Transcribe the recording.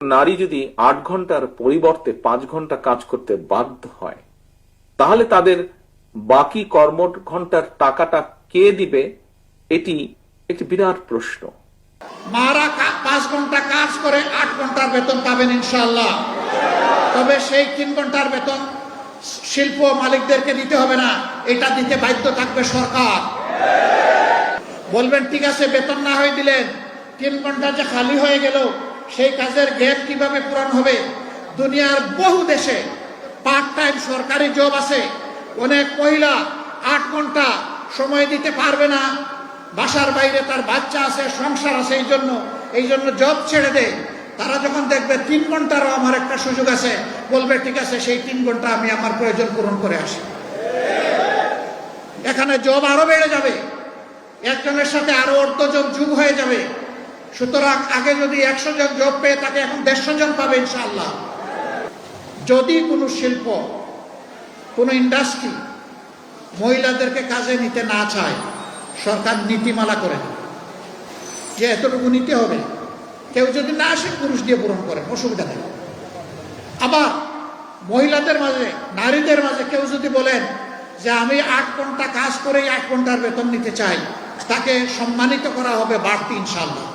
নারী যদি ৮ ঘন্টার পরিবর্তে ৫ ঘন্টা কাজ করতে বাধ্য হয়, তাহলে তাদের বাকি কর্ম ঘন্টার টাকাটা কে দিবে? এটি একটি বিরাট প্রশ্ন। মারা ৫ ঘন্টা কাজ করে ৮ ঘন্টার বেতন পাবেন ইনশাআল্লাহ। তবে সেই ৩ ঘন্টার বেতন শিল্প মালিকদেরকে দিতে হবে না, এটা দিতে বাধ্য থাকবে সরকার। বলবেন ঠিক আছে, বেতন না হয়ে দিলেন, ৩ ঘন্টা যে খালি হয়ে গেল, সেই কাজের গ্যাপ কিভাবে পূরণ হবে? দুনিয়ার বহু দেশে পার্ট টাইম সরকারি জব আছে। অনেক মহিলা ৮ ঘন্টা সময় দিতে পারবে না, বাসার বাইরে তার বাচ্চা আছে, সংসার আছে, এই জন্য জব ছেড়ে দেয়। তারা যখন দেখবে ৩ ঘন্টারও আমার একটা সুযোগ আছে, বলবে ঠিক আছে, সেই ৩ ঘন্টা আমি আমার প্রয়োজন পূরণ করে আসি। এখানে জব আরো বেড়ে যাবে, একজনের সাথে আরো অর্ধজন যুগ হয়ে যাবে। সুতরাং আগে যদি ১০০ জন জব পেয়ে থাকে, এখন ১৫০ জন পাবে ইনশাআল্লাহ। যদি কোনো শিল্প, কোনো ইন্ডাস্ট্রি মহিলাদেরকে কাজে নিতে না চায়, সরকার নীতিমালা করে যে এতটুকু নিতে হবে, কেউ যদি না আসে পুরুষ দিয়ে পূরণ করে, অসুবিধা নেই। আবার মহিলাদের মাঝে, নারীদের মাঝে কেউ যদি বলেন যে আমি ৮ ঘন্টা কাজ করেই ৮ ঘন্টার বেতন নিতে চাই, তাকে সম্মানিত করা হবে বাড়তি ইনশাআল্লাহ।